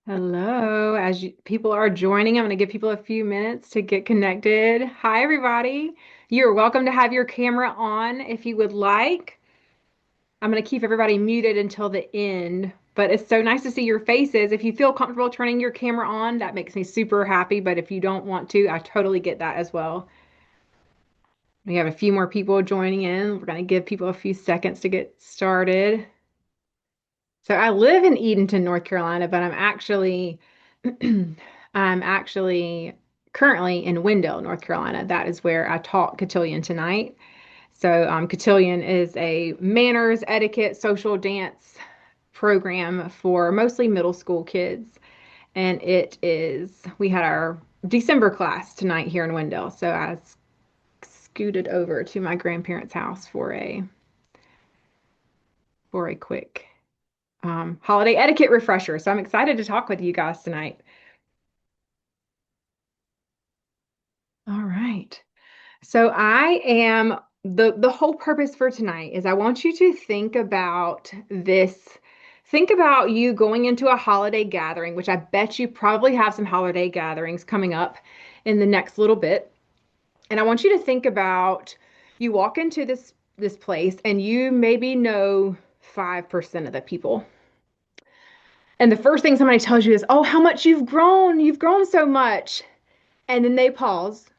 Hello. People are joining, I'm going to give people a few minutes to get connected. Hi, everybody. You're welcome to have your camera on if you would like. I'm going to keep everybody muted until the end, but it's so nice to see your faces. If you feel comfortable turning your camera on, that makes me super happy. But if you don't want to, I totally get that as well. We have a few more people joining in. We're going to give people a few seconds to get started. So I live in Edenton, North Carolina, but I'm actually currently in Wendell, North Carolina. That is where I taught cotillion tonight. So cotillion is a manners, etiquette, social dance program for mostly middle school kids. And we had our December class tonight here in Wendell. So I scooted over to my grandparents' house for a quick holiday etiquette refresher. So I'm excited to talk with you guys tonight. All right. So I am the whole purpose for tonight is I want you to think about this. Think about you going into a holiday gathering, which I bet you probably have some holiday gatherings coming up in the next little bit. And I want you to think about you walk into this place and you maybe know 5% of the people. And the first thing somebody tells you is, "Oh, how much you've grown. You've grown so much." And then they pause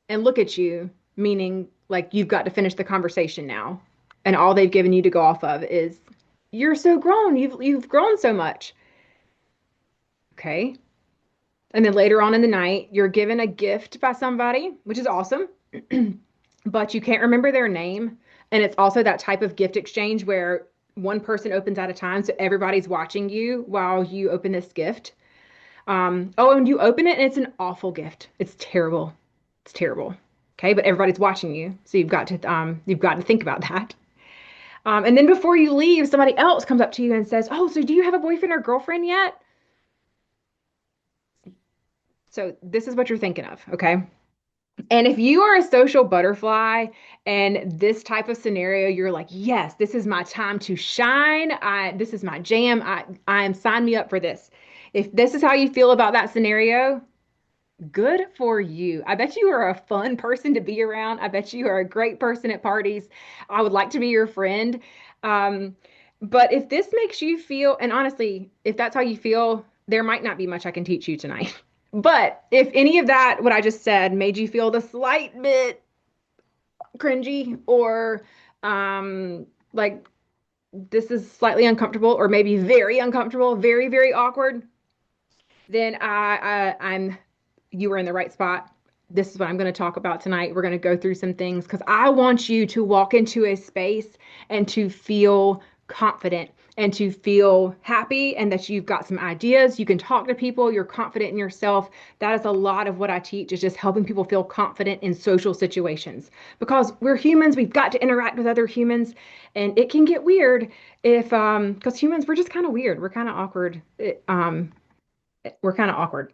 and look at you, meaning like you've got to finish the conversation now. And all they've given you to go off of is, "You're so grown. You've grown so much." Okay. And then later on in the night, you're given a gift by somebody, which is awesome, but you can't remember their name. And it's also that type of gift exchange where one person opens at a time, so everybody's watching you while you open this gift. Oh, and you open it and it's an awful gift. It's terrible. It's terrible. Okay, but everybody's watching you, so you've got to think about that. And then before you leave, somebody else comes up to you and says, "Oh, so do you have a boyfriend or girlfriend yet?" So this is what you're thinking of, okay? And if you are a social butterfly and this type of scenario, you're like, "Yes, this is my time to shine. This is my jam. I am sign me up for this." If this is how you feel about that scenario, good for you. I bet you are a fun person to be around. I bet you are a great person at parties. I would like to be your friend. Um, but if this makes you feel, and honestly, if that's how you feel, there might not be much I can teach you tonight. But if any of that, what I just said, made you feel the slight bit cringy or like this is slightly uncomfortable or maybe very uncomfortable, very, very awkward, then I'm you were in the right spot. This is what I'm going to talk about tonight. We're going to go through some things because I want you to walk into a space and to feel confident and to feel happy and that you've got some ideas. You can talk to people. You're confident in yourself. That is a lot of what I teach is just helping people feel confident in social situations because we're humans. We've got to interact with other humans and it can get weird if, because humans, we're just kind of weird. We're kind of awkward. We're kind of awkward.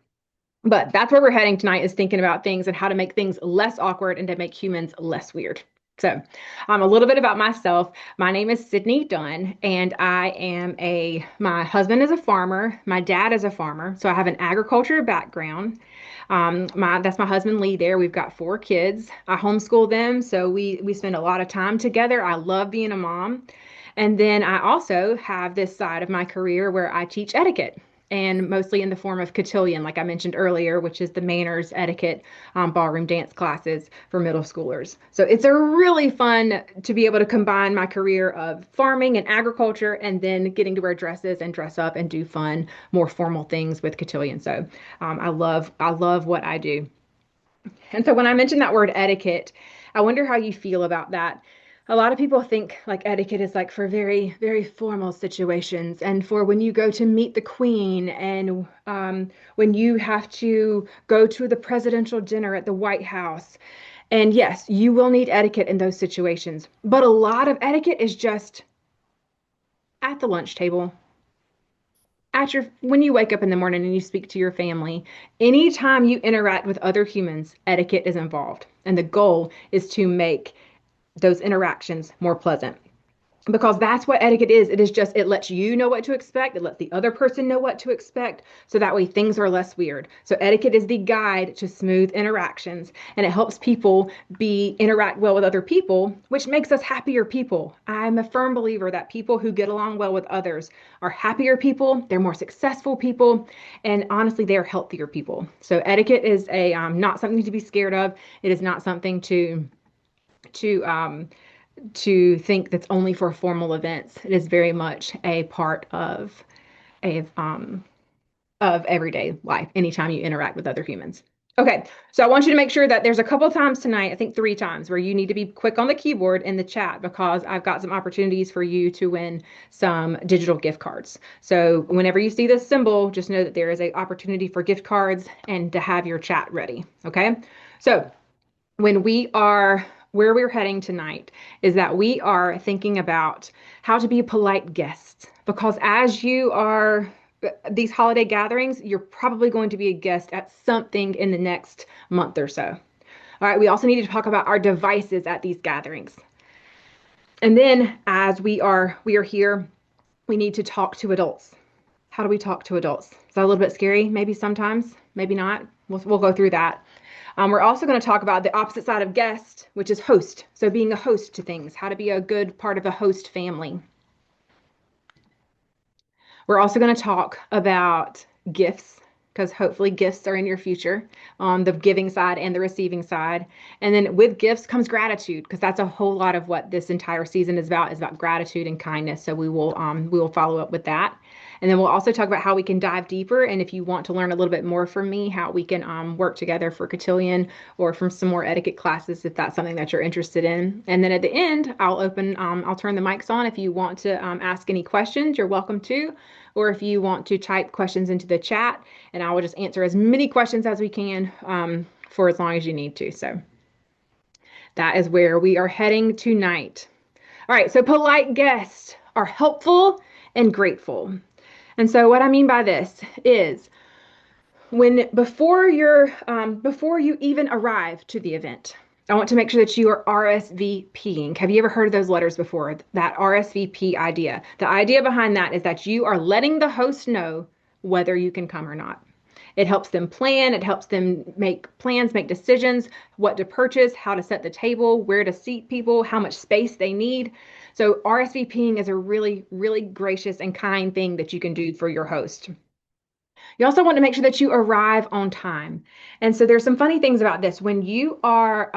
But that's where we're heading tonight is thinking about things and how to make things less awkward and to make humans less weird. So, a little bit about myself. My name is Sydney Dunn, and my husband is a farmer. My dad is a farmer. So I have an agriculture background. That's my husband Lee there. We've got 4 kids. I homeschool them. So we spend a lot of time together. I love being a mom. And then I also have this side of my career where I teach etiquette and mostly in the form of cotillion, like I mentioned earlier, which is the manners, etiquette, ballroom dance classes for middle schoolers. So it's a really fun to be able to combine my career of farming and agriculture and then getting to wear dresses and dress up and do fun, more formal things with cotillion. So I love what I do. And so when I mentioned that word etiquette, I wonder how you feel about that. A lot of people think like etiquette is like for very, very formal situations and for when you go to meet the queen and when you have to go to the presidential dinner at the White House. And yes, you will need etiquette in those situations. But a lot of etiquette is just at the lunch table, when you wake up in the morning and you speak to your family, anytime you interact with other humans, etiquette is involved. And the goal is to make those interactions more pleasant. because that's what etiquette is. It is just, it lets you know what to expect. It lets the other person know what to expect. So that way things are less weird. So etiquette is the guide to smooth interactions, and it helps people interact well with other people, which makes us happier people. I'm a firm believer that people who get along well with others are happier people. They're more successful people. And honestly, they are healthier people. So etiquette is not something to be scared of. It is not something to think that's only for formal events. It is very much a part a of everyday life, anytime you interact with other humans. Okay, so I want you to make sure that there's a couple times tonight, I think 3 times, where you need to be quick on the keyboard in the chat because I've got some opportunities for you to win some digital gift cards. So whenever you see this symbol, just know that there is an opportunity for gift cards and to have your chat ready. Okay, so when we are where we're heading tonight is that we are thinking about how to be a polite guest because as you are these holiday gatherings, you're probably going to be a guest at something in the next month or so. All right, we also need to talk about our devices at these gatherings. And then as we are here, we need to talk to adults. How do we talk to adults? Is that a little bit scary? Maybe sometimes, maybe not. We'll go through that. We're also going to talk about the opposite side of guest, which is host. So being a host to things, how to be a good part of a host family. We're also going to talk about gifts because hopefully gifts are in your future on the giving side and the receiving side. And then with gifts comes gratitude because that's a whole lot of what this entire season is about gratitude and kindness. So we will follow up with that. And then we'll also talk about how we can dive deeper. And if you want to learn a little bit more from me, how we can work together for cotillion or from some more etiquette classes, if that's something that you're interested in. And then at the end, I'll turn the mics on. If you want to ask any questions, you're welcome to. Or if you want to type questions into the chat, and I will just answer as many questions as we can for as long as you need to. So that is where we are heading tonight. All right, so polite guests are helpful and grateful. And so what I mean by this is before you even arrive to the event, I want to make sure that you are RSVPing. Have you ever heard of those letters before? That RSVP idea. The idea behind that is that you are letting the host know whether you can come or not. It helps them plan, it helps them make plans, make decisions, what to purchase, how to set the table, where to seat people, how much space they need. So RSVPing is a really, really gracious and kind thing that you can do for your host. You also want to make sure that you arrive on time. And so there's some funny things about this. When you are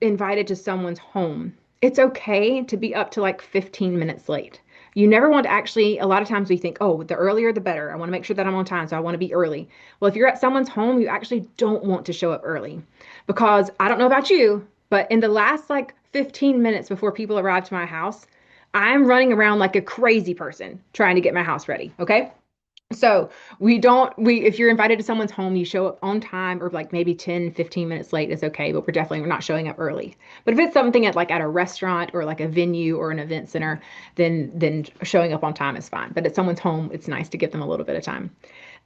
invited to someone's home, it's okay to be up to like 15 minutes late. You never want to actually, a lot of times we think, oh, the earlier the better. I want to make sure that I'm on time, so I want to be early. Well, if you're at someone's home, you actually don't want to show up early because I don't know about you, but in the last like 15 minutes before people arrive to my house, I'm running around like a crazy person trying to get my house ready. Okay. So if you're invited to someone's home, you show up on time or like maybe 10, 15 minutes late is okay, but we're not showing up early. But if it's something at a restaurant or like a venue or an event center, then showing up on time is fine. But at someone's home, it's nice to give them a little bit of time.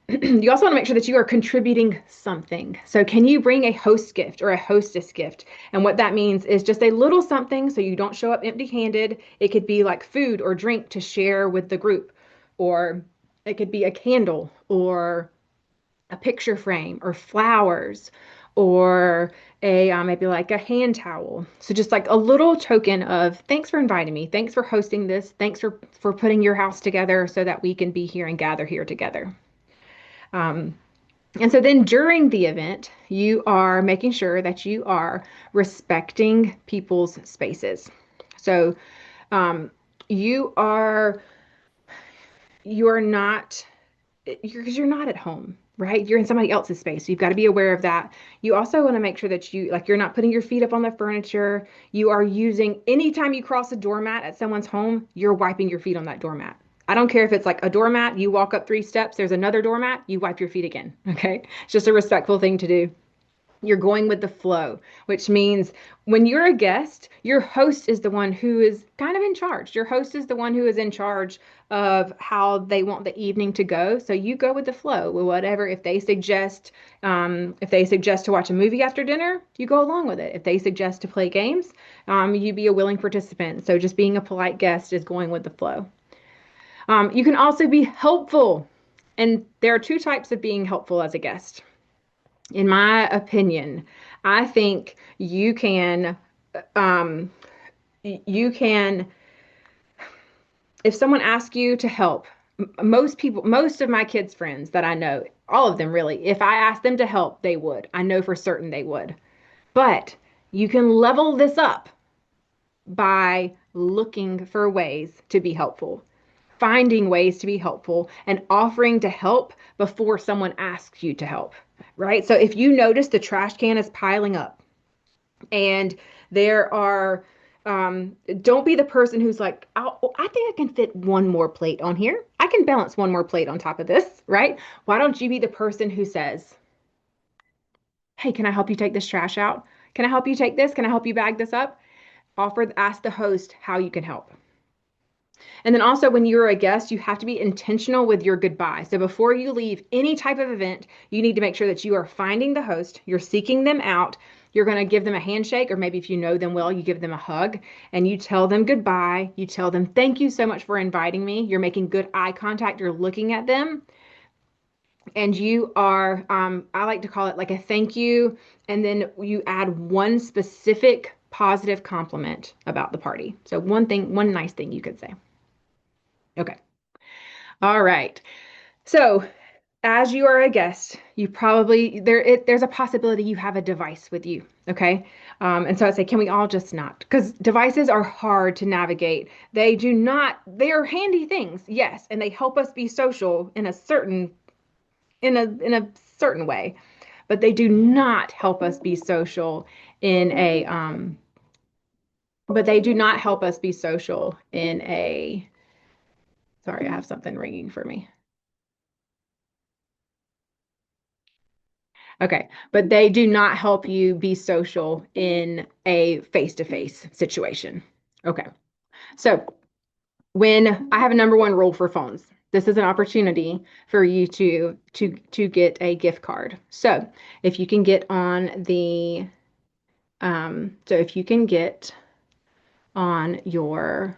You also want to make sure that you are contributing something. So can you bring a host gift or a hostess gift? And what that means is just a little something so you don't show up empty-handed. It could be like food or drink to share with the group, or it could be a candle or a picture frame or flowers or a maybe like a hand towel. So just like a little token of thanks for inviting me. Thanks for hosting this. Thanks for putting your house together so that we can be here and gather here together. Um, and so then during the event, you are making sure that you are respecting people's spaces. So um, you are you're not because you're not at home, right? You're in somebody else's space. So you've got to be aware of that. You also want to make sure that you're not putting your feet up on the furniture. You are using anytime you cross a doormat at someone's home, you're wiping your feet on that doormat. I don't care if it's like a doormat, you walk up 3 steps, there's another doormat, you wipe your feet again. Okay. It's just a respectful thing to do. You're going with the flow, which means when you're a guest, your host is the one who is kind of in charge. Your host is the one who is in charge of how they want the evening to go. So you go with the flow, with whatever. If they suggest to watch a movie after dinner, you go along with it. If they suggest to play games, you be a willing participant. So just being a polite guest is going with the flow. You can also be helpful, and there are two types of being helpful as a guest. In my opinion, I think um, you can, if someone asks you to help, most people, most of my kids' friends that I know, all of them really, if I asked them to help, they would. I know for certain they would. But you can level this up by looking for ways to be helpful, finding ways to be helpful, and offering to help before someone asks you to help, right? So if you notice the trash can is piling up and there are, don't be the person who's like, I think I can fit one more plate on here. I can balance one more plate on top of this, right? Why don't you be the person who says, hey, can I help you take this trash out? Can I help you take this? Can I help you bag this up? Ask the host how you can help. And then also, when you're a guest, you have to be intentional with your goodbye. So before you leave any type of event, you need to make sure that you are finding the host, you're seeking them out, you're going to give them a handshake, or maybe if you know them well, you give them a hug and you tell them goodbye. You tell them, thank you so much for inviting me. You're making good eye contact, you're looking at them, and you are, I like to call it like a thank you. And then you add one specific positive compliment about the party. So one thing, one nice thing you could say. Okay. All right. So, as you are a guest, you probably there's a possibility you have a device with you. Okay. And so I say, can we all just not? Because devices are hard to navigate. They do not, they are handy things, yes, and they help us be social in a certain way, but they do not help us be social in a but they do not help us be social in a sorry, I have something ringing for me. Okay, but they do not help you be social in a face-to-face situation. Okay, so when I have a number one rule for phones, this is an opportunity for you to get a gift card. So if you can get on the so if you can get on your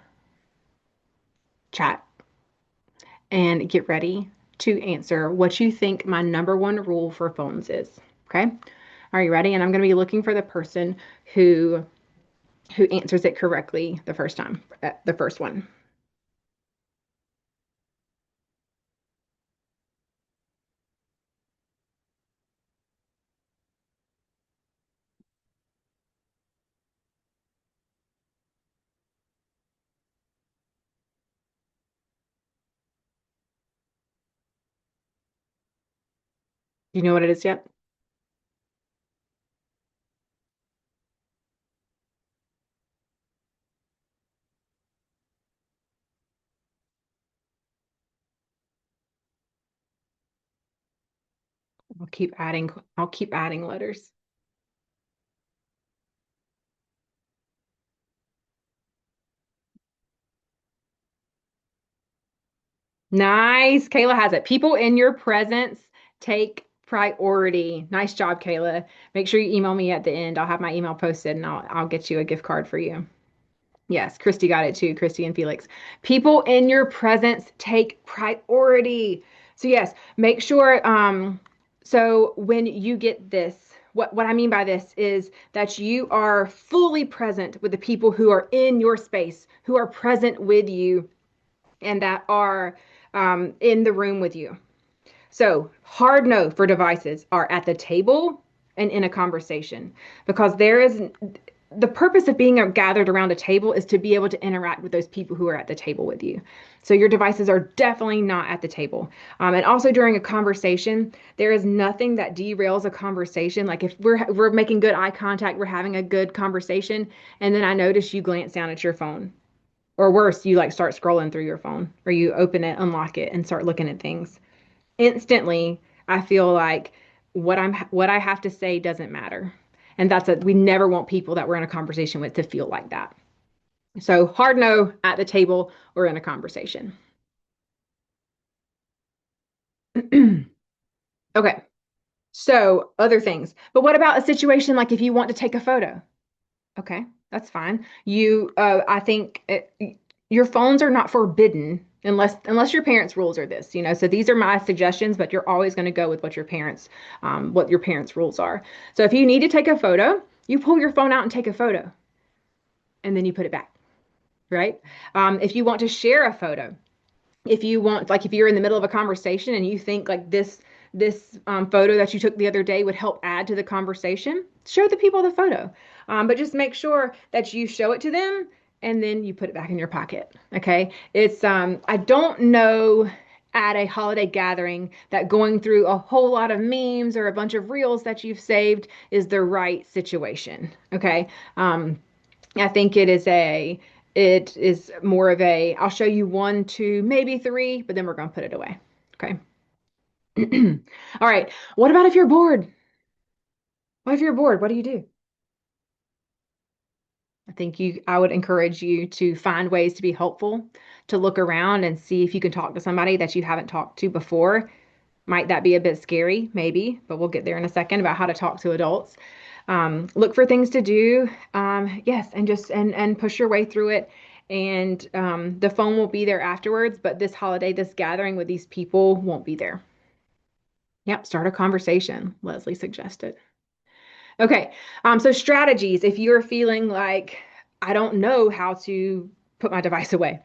chat and get ready to answer what you think my number one rule for phones is. Okay, are you ready? And I'm going to be looking for the person who who answers it correctly the first time, the first one. Do you know what it is yet? I'll keep adding, I'll keep adding letters. Nice. Kayla has it. People in your presence take priority. Nice job, Kayla. Make sure you email me at the end. I'll have my email posted and I'll get you a gift card for you. Yes, Christy got it too. Christy and Felix. People in your presence take priority. So yes, make sure so when you get this, what I mean by this is that you are fully present with the people who are in your space, who are present with you and that are in the room with you. So, hard no for devices are at the table and in a conversation because there is the purpose of being gathered around a table is to be able to interact with those people who are at the table with you. So your devices are definitely not at the table. And also during a conversation, there is nothing that derails a conversation. Like if we're making good eye contact, we're having a good conversation, and then I notice you glance down at your phone, or worse, you like start scrolling through your phone, or you open it, unlock it, and start looking at things instantly. I feel like what I have to say doesn't matter. And we never want people that we're in a conversation with to feel like that. So hard no at the table or in a conversation. Okay. So other things. But what about a situation like if you want to take a photo? Okay, that's fine. I think your phones are not forbidden unless your parents' rules are this, you know. So these are my suggestions, but you're always going to go with what your parents' rules are. So if you need to take a photo, you pull your phone out and take a photo, and then you put it back, right? If you want to share a photo, if you want, like if you're in the middle of a conversation and you think like this photo that you took the other day would help add to the conversation, show the people the photo. But just make sure that you show it to them and then you put it back in your pocket. Okay. I don't know at a holiday gathering that going through a whole lot of memes or a bunch of reels that you've saved is the right situation. Okay. Um, I think it is more of a, I'll show you one, two, maybe three, but then we're going to put it away. Okay. All right. What about if you're bored? What if you're bored? What do you do? I would encourage you to find ways to be helpful, to look around and see if you can talk to somebody that you haven't talked to before. Might that be a bit scary? Maybe, but we'll get there in a second about how to talk to adults. Look for things to do. Yes, and and push your way through it. And the phone will be there afterwards, but this holiday, this gathering with these people won't be there. Yep, start a conversation. Leslie suggested. Okay. So strategies, if you're feeling like I don't know how to put my device away.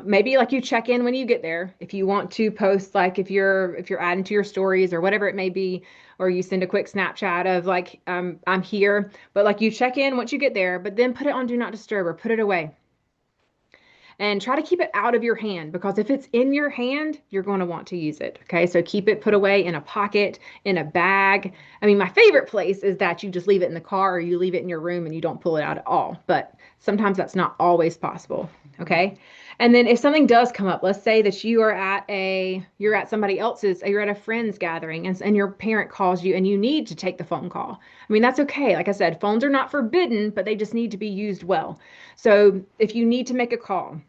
Maybe like you check in when you get there. If you want to post, like if you're adding to your stories or whatever it may be, or you send a quick Snapchat of like I'm here, but like you check in once you get there, but then put it on do not disturb or put it away and try to keep it out of your hand because if it's in your hand, you're going to want to use it. Okay. So keep it put away in a pocket, in a bag. I mean, my favorite place is that you just leave it in the car or you leave it in your room and you don't pull it out at all. But sometimes that's not always possible. Okay. And then if something does come up, let's say that you're at somebody else's, you're at a friend's gathering and your parent calls you and you need to take the phone call. I mean, that's okay. Like I said, phones are not forbidden, but they just need to be used well. So if you need to make a call,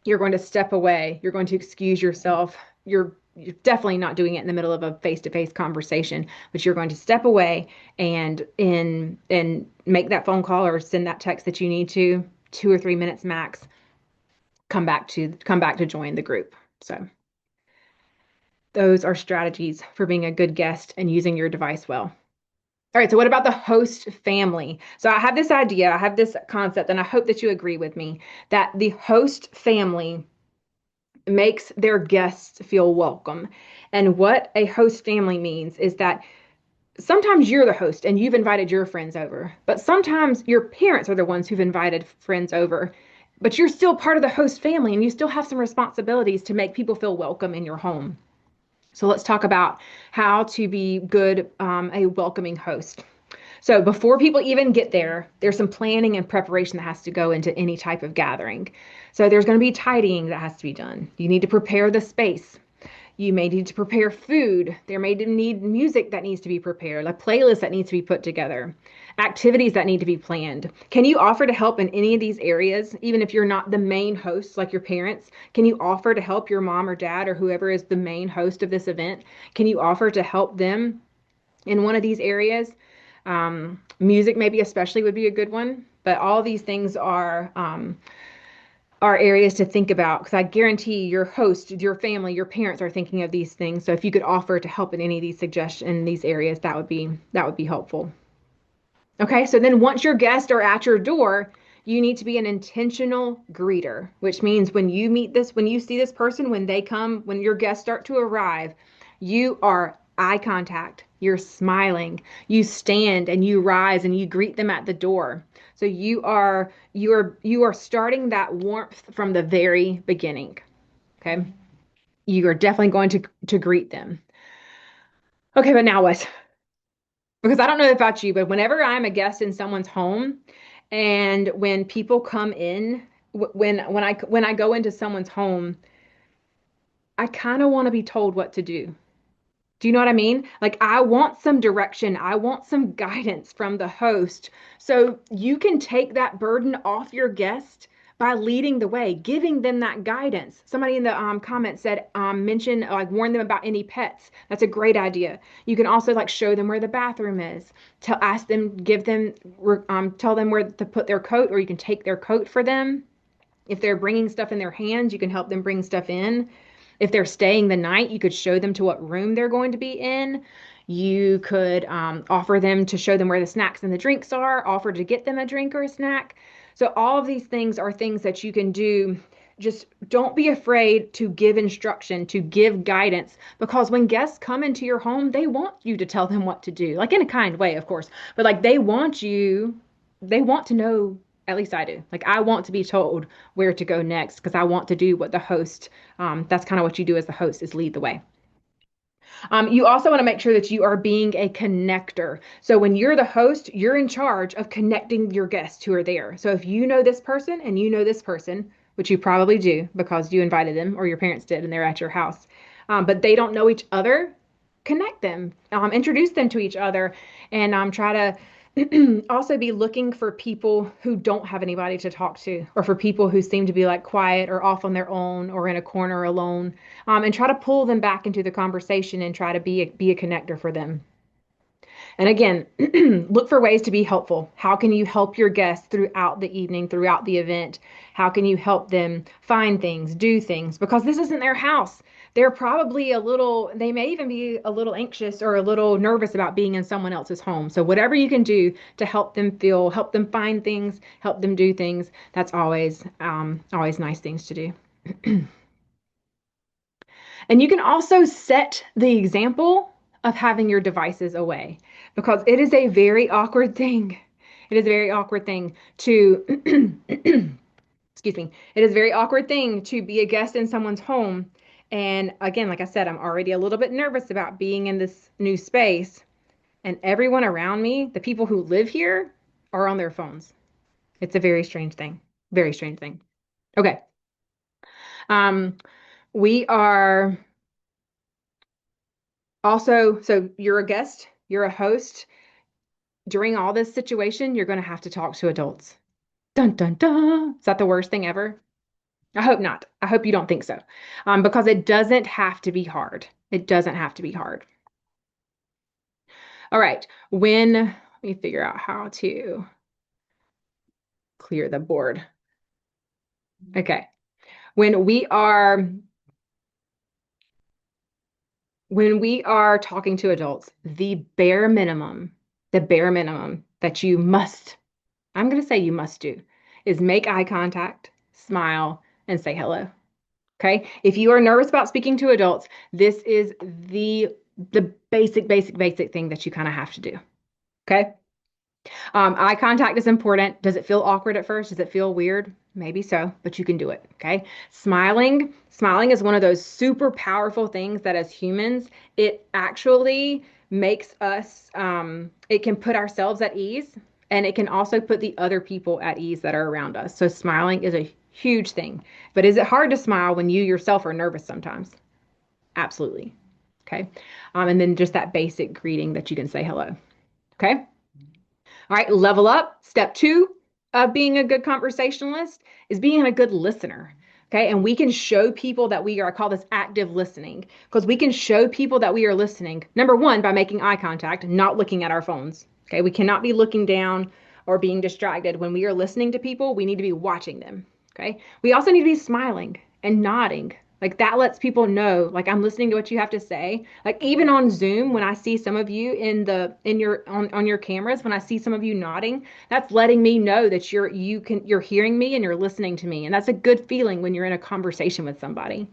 you're going to step away, you're going to excuse yourself. You're definitely not doing it in the middle of a face-to-face conversation, but you're going to step away and make that phone call or send that text that you need to, 2 or 3 minutes max, come back to join the group. So those are strategies for being a good guest and using your device well. All right, so what about the host family? So I have this idea, I have this concept, and I hope that you agree with me that the host family makes their guests feel welcome. And what a host family means is that sometimes you're the host and you've invited your friends over, but sometimes your parents are the ones who've invited friends over. But you're still part of the host family and you still have some responsibilities to make people feel welcome in your home. So let's talk about how to be good, a welcoming host. So before people even get there, there's some planning and preparation that has to go into any type of gathering. So there's going to be tidying that has to be done. You need to prepare the space. You may need to prepare food. There may need music that needs to be prepared, a playlist that needs to be put together, activities that need to be planned. Can you offer to help in any of these areas, even if you're not the main host, like your parents? Can you offer to help your mom or dad or whoever is the main host of this event? Can you offer to help them in one of these areas? Music maybe especially would be a good one, but all these things are areas to think about because I guarantee your host, your family, your parents are thinking of these things. So if you could offer to help in any of these suggestions in these areas, that would be helpful. Okay, so then once your guests are at your door, you need to be an intentional greeter, which means when you see this person, when they come, when your guests start to arrive, you are eye contact, you're smiling, you stand and you rise and you greet them at the door. So you are starting that warmth from the very beginning. Okay. You are definitely going to greet them. Okay, but now what? Because I don't know about you, but whenever I'm a guest in someone's home, and when people come in, when I go into someone's home, I kind of want to be told what to do. Do you know what I mean? Like, I want some direction. I want some guidance from the host. So you can take that burden off your guest by leading the way, giving them that guidance. Somebody in the comments said, mention, like, warn them about any pets. That's a great idea. You can also, like, show them where the bathroom is. Ask them, give them, tell them where to put their coat, or you can take their coat for them. If they're bringing stuff in their hands, you can help them bring stuff in. If they're staying the night, you could show them to what room they're going to be in. You could offer them to show them where the snacks and the drinks are, offer to get them a drink or a snack. So, all of these things are things that you can do. Just don't be afraid to give instruction, to give guidance, because when guests come into your home, they want you to tell them what to do, like in a kind way, of course, but like they want to know. At least I do. Like, I want to be told where to go next because I want to do what the host, that's kind of what you do as the host, is lead the way. You also want to make sure that you are being a connector. So when you're the host, you're in charge of connecting your guests who are there. So if you know this person and you know this person, which you probably do because you invited them or your parents did and they're at your house, but they don't know each other, connect them, introduce them to each other, and try to also be looking for people who don't have anybody to talk to, or for people who seem to be like quiet or off on their own or in a corner alone, and try to pull them back into the conversation and try to be a connector for them. And again, look for ways to be helpful. How can you help your guests throughout the evening, throughout the event? How can you help them find things, do things? Because this isn't their house. They're probably they may even be a little anxious or a little nervous about being in someone else's home. So whatever you can do to help them find things, help them do things, that's always nice things to do. And you can also set the example of having your devices away, because it is a very awkward thing. It is a very awkward thing to, excuse me, it is a very awkward thing to be a guest in someone's home. And again, like I said, I'm already a little bit nervous about being in this new space. And everyone around me, the people who live here, are on their phones. It's a very strange thing. Very strange thing. Okay. Um, we are Also, so you're a guest, you're a host. During all this situation, you're going to have to talk to adults. Dun, dun, dun. Is that the worst thing ever? I hope not. I hope you don't think so. Because it doesn't have to be hard. It doesn't have to be hard. All right. Let me figure out how to clear the board. Okay. When we are when we are talking to adults, the bare minimum that I'm going to say you must do, is make eye contact, smile, and say hello. Okay. If you are nervous about speaking to adults, this is the basic thing that you kind of have to do. Okay. Eye contact is important. Does it feel awkward at first? Does it feel weird? Maybe so, but you can do it. Okay. Smiling is one of those super powerful things that as humans, it actually makes us, it can put ourselves at ease, and it can also put the other people at ease that are around us. So smiling is a huge thing. But is it hard to smile when you yourself are nervous sometimes? Absolutely. Okay. And then just that basic greeting that you can say hello. Okay. All right, level up. Step two of being a good conversationalist is being a good listener. Okay, and we can show people that I call this active listening, because we can show people that we are listening. Number one, by making eye contact, not looking at our phones. Okay, we cannot be looking down or being distracted. When we are listening to people, we need to be watching them. Okay, we also need to be smiling and nodding. Like, that lets people know, like, I'm listening to what you have to say. Like, even on Zoom, when I see some of you on your cameras, when I see some of you nodding, that's letting me know that you're hearing me and you're listening to me. And that's a good feeling when you're in a conversation with somebody.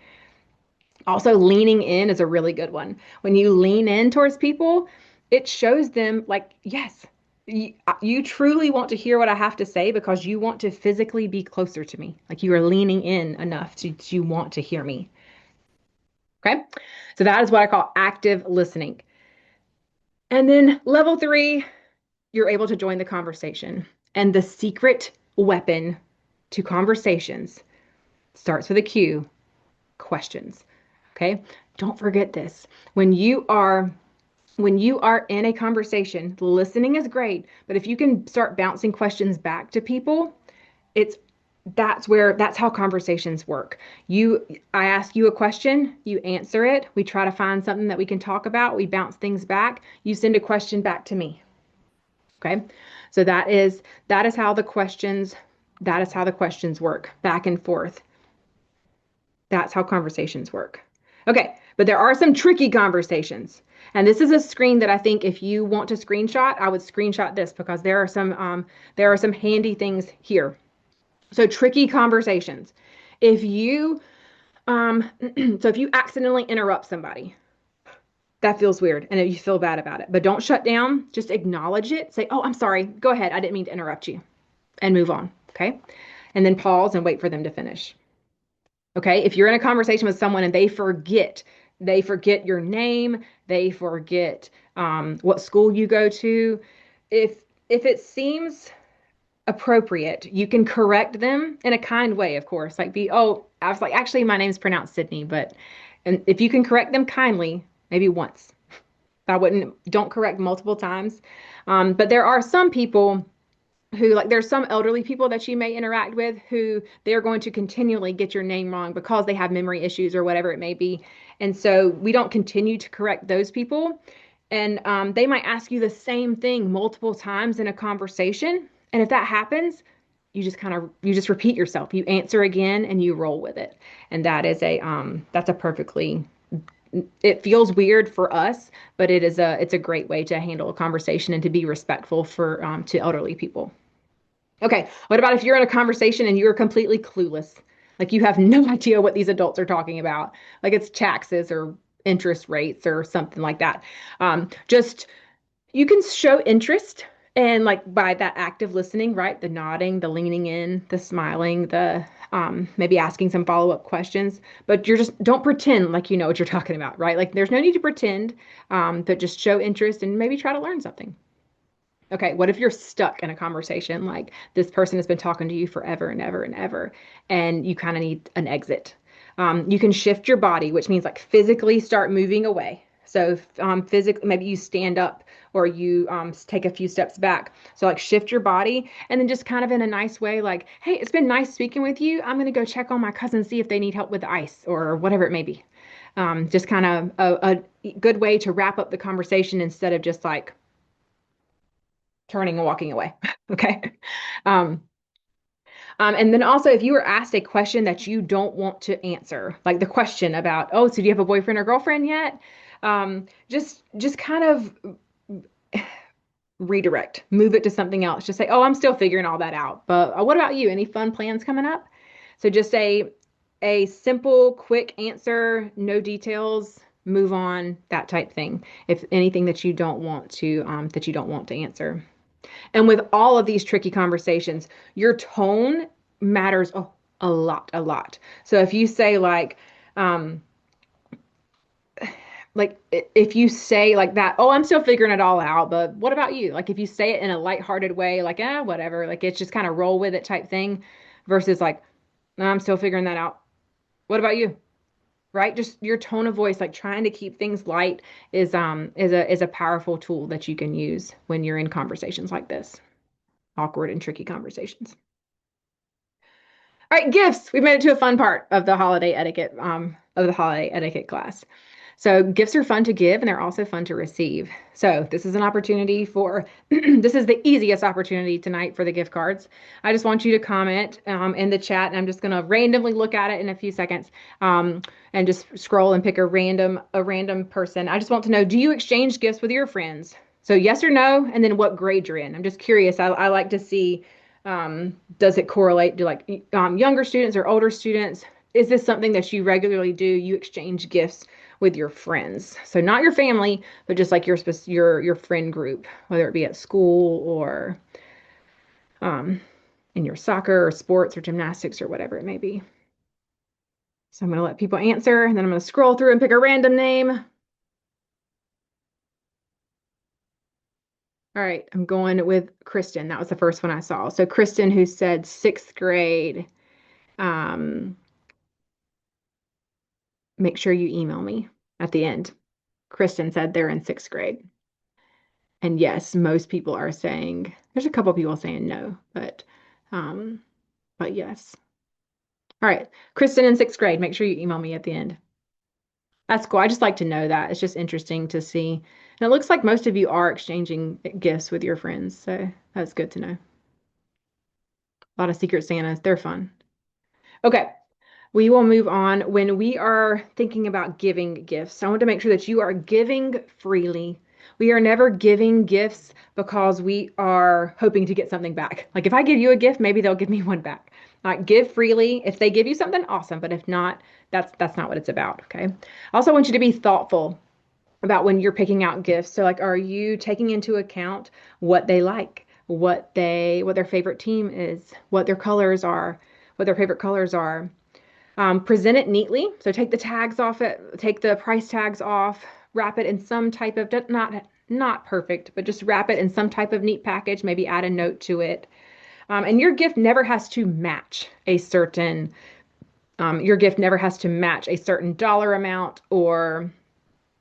Also, leaning in is a really good one. When you lean in towards people, it shows them, like, yes, you truly want to hear what I have to say because you want to physically be closer to me. Like, you are leaning in enough to want to hear me. Okay. So that is what I call active listening. And then level three, you're able to join the conversation. And the secret weapon to conversations starts with a Q: questions. Okay. don't forget this. When you are when you are in a conversation, listening is great, but if you can start bouncing questions back to people, it's that's how conversations work. I ask you a question, you answer it, we try to find something that we can talk about, we bounce things back, you send a question back to me. Okay? So that is how the questions work, back and forth. That's how conversations work. Okay, but there are some tricky conversations. And this is a screen that I think if you want to screenshot, I would screenshot this because there are some handy things here. So tricky conversations. If you so if you accidentally interrupt somebody, that feels weird and you feel bad about it. But don't shut down, just acknowledge it. Say, "Oh, I'm sorry. Go ahead. I didn't mean to interrupt you." And move on, okay? And then pause and wait for them to finish. Okay? If you're in a conversation with someone and they forget your name, they forget what school you go to, if it seems appropriate, you can correct them in a kind way, of course. Like oh, I was like, actually, my name's pronounced Sydney, but and if you can correct them kindly, maybe once. Don't correct multiple times. But there are some people who, like, there's some elderly people that you may interact with who they're going to continually get your name wrong because they have memory issues or whatever it may be. And so we don't continue to correct those people. And they might ask you the same thing multiple times in a conversation. And if that happens, you just repeat yourself. You answer again and you roll with it. And that's a perfectly it feels weird for us, but it's a great way to handle a conversation and to be respectful for to elderly people. Okay, what about if you're in a conversation and you're completely clueless? Like you have no idea what these adults are talking about, like it's taxes or interest rates or something like that. Just you can show interest and like by that active listening, right? The nodding, the leaning in, the smiling, the maybe asking some follow-up questions, but you're just don't pretend like you know what you're talking about, right? Like there's no need to pretend, but just show interest and maybe try to learn something. Okay, what if you're stuck in a conversation? Like this person has been talking to you forever and ever and ever, and you kind of need an exit. You can shift your body, which means like physically start moving away. So, physically, maybe you stand up or you take a few steps back. So, like, shift your body and then just kind of in a nice way, like, hey, it's been nice speaking with you. I'm going to go check on my cousin, see if they need help with the ice or whatever it may be. Just kind of a good way to wrap up the conversation instead of just like, turning and walking away. Okay. Um, and then also, if you were asked a question that you don't want to answer, like the question about, oh, so do you have a boyfriend or girlfriend yet? Just kind of redirect, move it to something else. Just say, oh, I'm still figuring all that out. But what about you? Any fun plans coming up? So just a simple, quick answer, no details, move on, that type thing. If anything that you don't want to answer. And with all of these tricky conversations, your tone matters a lot, a lot. So if you say um, like if you say like that, oh, I'm still figuring it all out, but what about you? Like if you say it in a lighthearted way, like, whatever, like it's just kind of roll with it type thing, versus like, no, I'm still figuring that out. What about you? Right? Just your tone of voice, like trying to keep things light is a powerful tool that you can use when you're in conversations like this, awkward and tricky conversations. All right, gifts. We've made it to a fun part of the holiday etiquette class. So gifts are fun to give and they're also fun to receive. So this is an opportunity for this is the easiest opportunity tonight for the gift cards. I just want you to comment in the chat, and I'm just gonna randomly look at it in a few seconds, and just scroll and pick a random person. I just want to know: do you exchange gifts with your friends? So yes or no, and then what grade you're in. I'm just curious. I like to see, does it correlate to like younger students or older students? Is this something that you regularly do? You exchange gifts with your friends. So not your family, but just like your friend group, whether it be at school or um, in your soccer or sports or gymnastics or whatever it may be. So I'm going to let people answer, and then I'm going to scroll through and pick a random name. All right, I'm going with Kristen. That was the first one I saw. So Kristen, who said sixth grade, um, make sure you email me. at the end. Kristen said they're in sixth grade. And yes, most people are saying, there's a couple people saying no, um, but yes. All right, Kristen in sixth grade, make sure you email me at the end. That's cool. I just like to know that. It's just interesting to see. And it looks like most of you are exchanging gifts with your friends, so that's good to know. A lot of Secret Santas, they're fun. Okay, we will move on. When we are thinking about giving gifts, I want to make sure that you are giving freely. We are never giving gifts because we are hoping to get something back. Like if I give you a gift, maybe they'll give me one back. Like give freely. If they give you something, awesome. But if not, that's not what it's about. Okay. I also want you to be thoughtful about when you're picking out gifts. So like, are you taking into account what they like, what their favorite team is, what their colors are, what their favorite colors are? Present it neatly. So take the tags off it, take the price tags off, wrap it in some type of, not perfect, but just wrap it in some type of neat package, maybe add a note to it. And your gift never has to match a certain dollar amount or,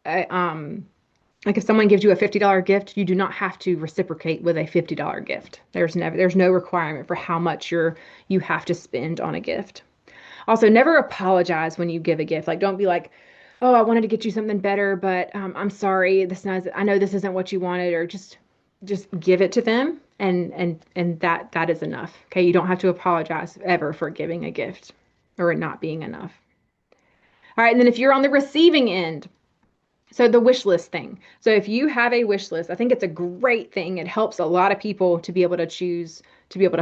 like if someone gives you a $50 gift, you do not have to reciprocate with a $50 gift. There's no requirement for how much you have to spend on a gift. Also, never apologize when you give a gift. Like, don't be like, "Oh, I wanted to get you something better, but I'm sorry. I know this isn't what you wanted," or just give it to them, and that is enough. Okay, you don't have to apologize ever for giving a gift or it not being enough. All right, and then if you're on the receiving end, so the wish list thing. So if you have a wish list, I think it's a great thing. It helps a lot of people to be able to choose, to be able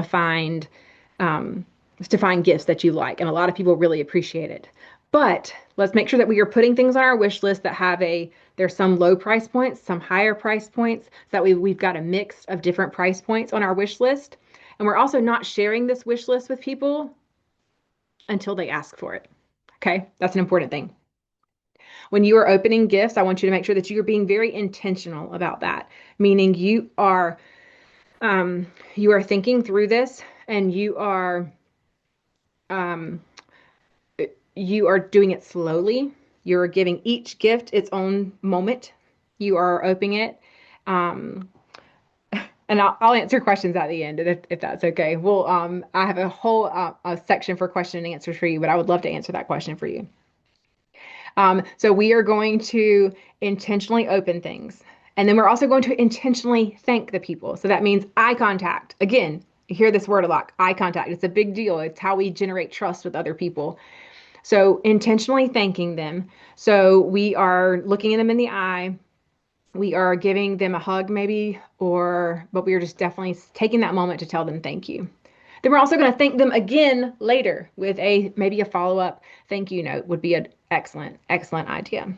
um, to find gifts that you like. And a lot of people really appreciate it. But let's make sure that we are putting things on our wish list that there's some low price points, some higher price points, so that we've got a mix of different price points on our wish list. And we're also not sharing this wish list with people until they ask for it. Okay, that's an important thing. When you are opening gifts, I want you to make sure that you're being very intentional about that, meaning you are thinking through this and um, you are doing it slowly. You're giving each gift its own moment. You are opening it. Um, and I'll answer questions at the end if that's okay. I have a whole a section for question and answers for you, but I would love to answer that question for you. So we are going to intentionally open things. And then we're also going to intentionally thank the people. So that means eye contact. Again, you hear this word a lot, eye contact. It's a big deal. It's how we generate trust with other people. So intentionally thanking them. So we are looking at them in the eye. We are giving them a hug maybe, but we are just definitely taking that moment to tell them thank you. Then we're also going to thank them again later with maybe a follow-up thank you note would be an excellent idea.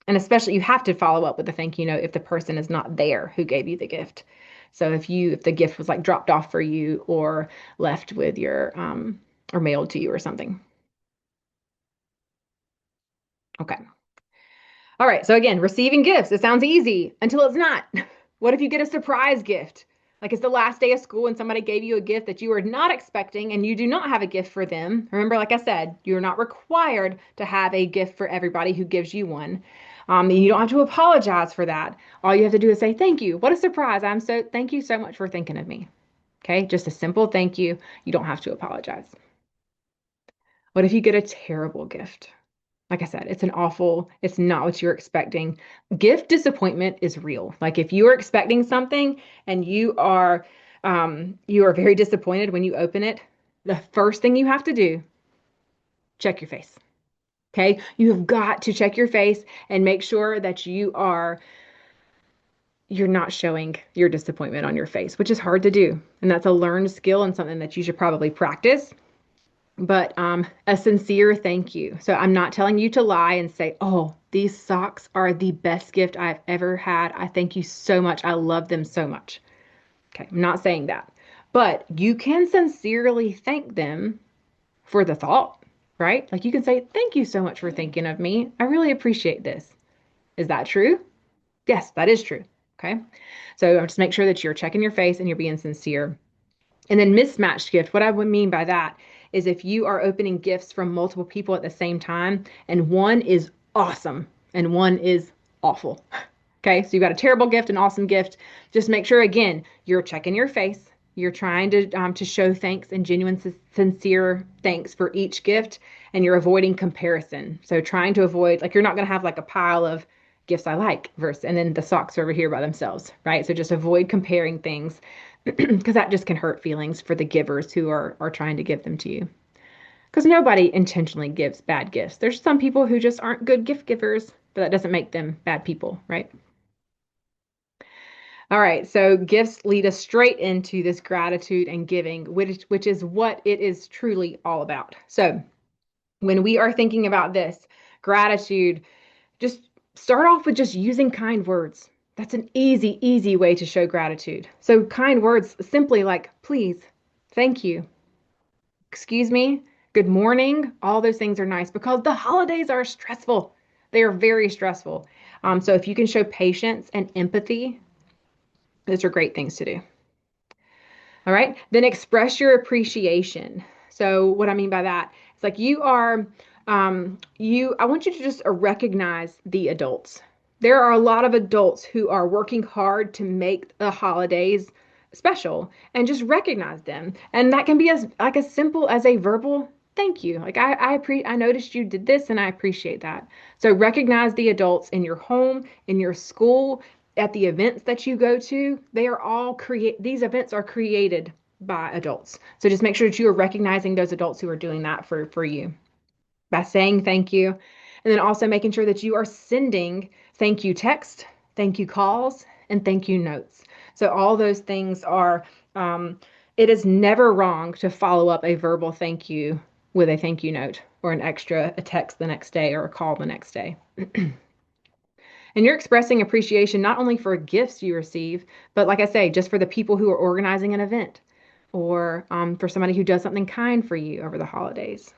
And especially you have to follow up with a thank you note if the person is not there who gave you the gift. So if the gift was like dropped off for you or left with or mailed to you or something. Okay. All right. So again, receiving gifts, it sounds easy until it's not. What if you get a surprise gift? Like it's the last day of school and somebody gave you a gift that you were not expecting and you do not have a gift for them. Remember, like I said, you're not required to have a gift for everybody who gives you one. And you don't have to apologize for that. All you have to do is say, thank you. What a surprise. Thank you so much for thinking of me. Okay. Just a simple thank you. You don't have to apologize. What if you get a terrible gift? Like I said, it's not what you're expecting. Gift disappointment is real. Like if you are expecting something and you are very disappointed when you open it, the first thing you have to do, check your face. Okay. You have got to check your face and make sure that you're not showing your disappointment on your face, which is hard to do. And that's a learned skill and something that you should probably practice. But a sincere thank you. So I'm not telling you to lie and say, oh, these socks are the best gift I've ever had. I thank you so much. I love them so much. Okay, I'm not saying that. But you can sincerely thank them for the thought, right? Like you can say, thank you so much for thinking of me. I really appreciate this. Is that true? Yes, that is true. Okay. So just make sure that you're checking your face and you're being sincere. And then mismatched gift, what I would mean by that is if you are opening gifts from multiple people at the same time and one is awesome and one is awful. Okay, so you've got a terrible gift, an awesome gift. Just make sure, again, you're checking your face. You're trying to show thanks and genuine, sincere thanks for each gift, and you're avoiding comparison. So trying to avoid, like, you're not going to have like a pile of gifts I like versus, and then the socks are over here by themselves, right? So just avoid comparing things because that just can hurt feelings for the givers who are trying to give them to you. Because nobody intentionally gives bad gifts. There's some people who just aren't good gift givers, but that doesn't make them bad people, right? All right, so gifts lead us straight into this gratitude and giving, which is what it is truly all about. So when we are thinking about this, gratitude, just start off with just using kind words. That's an easy, easy way to show gratitude. So kind words simply like please, thank you, excuse me, good morning, all those things are nice because the holidays are stressful. They are very stressful. So if you can show patience and empathy, those are great things to do. All right. Then express your appreciation. So what I mean by that, it's like I want you to just recognize the adults. There are a lot of adults who are working hard to make the holidays special and just recognize them. And that can be as simple as a verbal thank you. Like I noticed you did this and I appreciate that. So recognize the adults in your home, in your school, at the events that you go to. They are all these events are created by adults. So just make sure that you are recognizing those adults who are doing that for you by saying thank you. And then also making sure that you are sending thank you text, thank you calls, and thank you notes. So all those things are, it is never wrong to follow up a verbal thank you with a thank you note or a text the next day or a call the next day. And you're expressing appreciation not only for gifts you receive, but like I say, just for the people who are organizing an event or for somebody who does something kind for you over the holidays.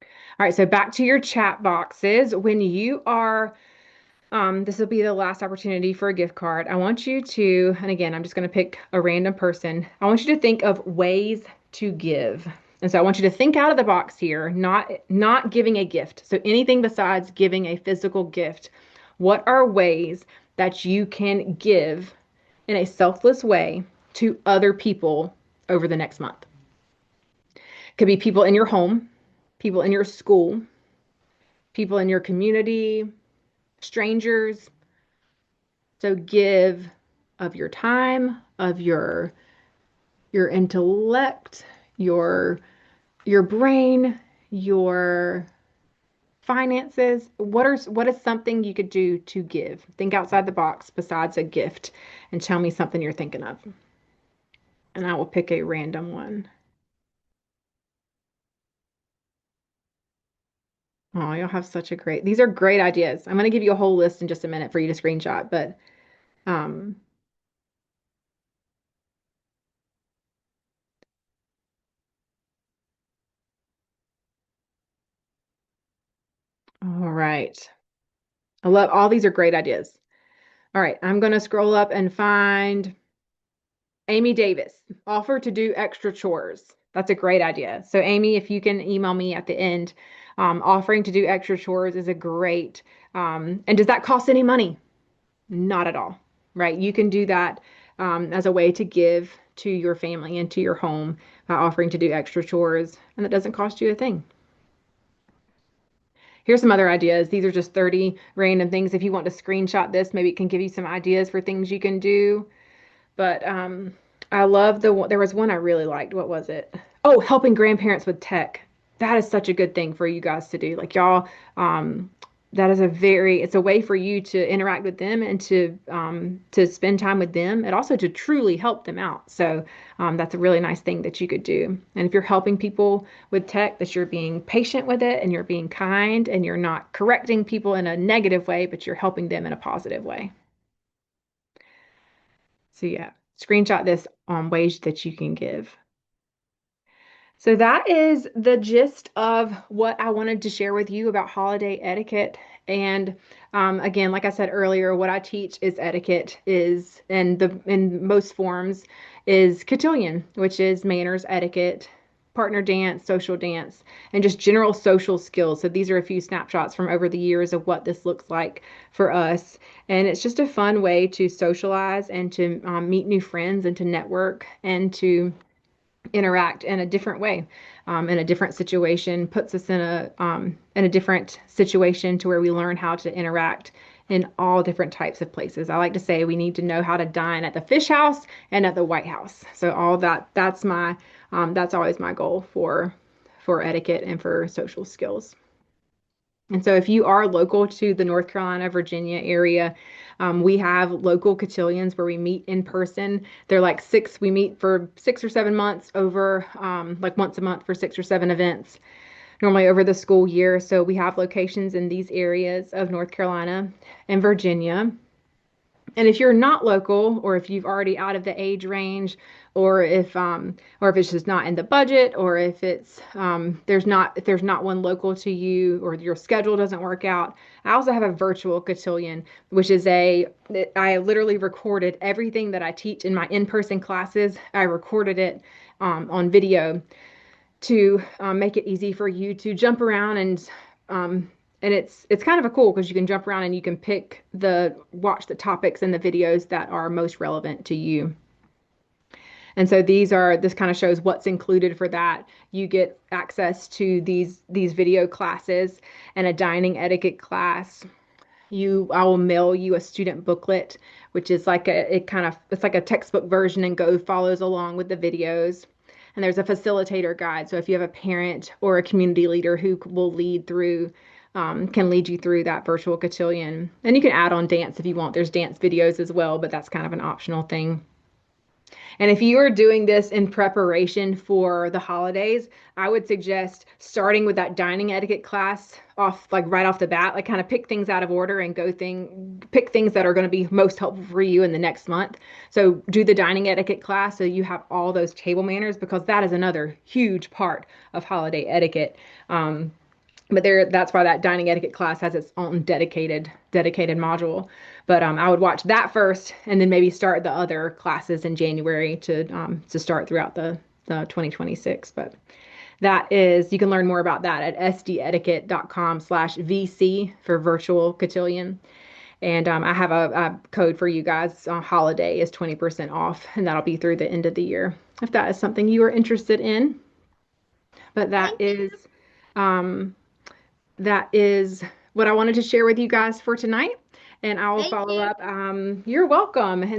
All right, so back to your chat boxes. When you are, this will be the last opportunity for a gift card. I want you to, and again, I'm just going to pick a random person. I want you to think of ways to give. And so I want you to think out of the box here, not giving a gift. So anything besides giving a physical gift. What are ways that you can give in a selfless way to other people over the next month? It could be people in your home, people in your school, people in your community, strangers. So give of your time, of your intellect, your brain, your finances. What is something you could do to give? Think outside the box besides a gift and tell me something you're thinking of. And I will pick a random one. Oh, you'll have such a these are great ideas. I'm going to give you a whole list in just a minute for you to screenshot, but um, all right. I love all these are great ideas. All right, I'm going to scroll up and find Amy Davis, offer to do extra chores. That's a great idea. So, Amy, if you can email me at the end, offering to do extra chores is a great. And does that cost any money? Not at all, right? You can do that as a way to give to your family and to your home by offering to do extra chores, and that doesn't cost you a thing. Here's some other ideas. These are just 30 random things. If you want to screenshot this, maybe it can give you some ideas for things you can do. But I love there was one I really liked. What was it? Oh, helping grandparents with tech. That is such a good thing for you guys to do. Like y'all, that is it's a way for you to interact with them and to spend time with them and also to truly help them out. So that's a really nice thing that you could do. And if you're helping people with tech, that you're being patient with it and you're being kind and you're not correcting people in a negative way, but you're helping them in a positive way. So yeah, screenshot this on ways that you can give. So that is the gist of what I wanted to share with you about holiday etiquette. And again, like I said earlier, what I teach is etiquette is in most forms is cotillion, which is manners, etiquette, partner dance, social dance, and just general social skills. So these are a few snapshots from over the years of what this looks like for us. And it's just a fun way to socialize and to meet new friends and to network and to interact in a different way, in a different situation, puts us in a different situation to where we learn how to interact in all different types of places. I like to say we need to know how to dine at the fish house and at the White House. So all that's always my goal for etiquette and for social skills. And so if you are local to the North Carolina, Virginia area, we have local cotillions where we meet in person. They're like we meet for 6 or 7 months over, like once a month for 6 or 7 events, normally over the school year. So we have locations in these areas of North Carolina and Virginia. And if you're not local, or if you've already out of the age range, or if it's just not in the budget, or if it's if there's not one local to you, or your schedule doesn't work out, I also have a virtual cotillion, which is I literally recorded everything that I teach in my in-person classes. I recorded it on video to make it easy for you to jump around um, and it's kind of a cool because you can jump around and you can watch the topics and the videos that are most relevant to you. And so this kind of shows what's included for that. You get access to these video classes and a dining etiquette class. I will mail you a student booklet, which is it's like a textbook version and follows along with the videos. And there's a facilitator guide. So if you have a parent or a community leader who can lead you through that virtual cotillion. And you can add on dance if you want. There's dance videos as well, but that's kind of an optional thing. And if you are doing this in preparation for the holidays, I would suggest starting with that dining etiquette class right off the bat, like kind of pick things out of order and pick things that are going to be most helpful for you in the next month. So do the dining etiquette class so you have all those table manners because that is another huge part of holiday etiquette. That's why that dining etiquette class has its own dedicated module. But I would watch that first, and then maybe start the other classes in January to start throughout the 2026. But you can learn more about that at sdetiquette.com/VC for virtual cotillion. And I have a code for you guys. Holiday is 20% off, and that'll be through the end of the year if that is something you are interested in. But um, that is what I wanted to share with you guys for tonight. And I will Thank follow you. up. You're welcome. And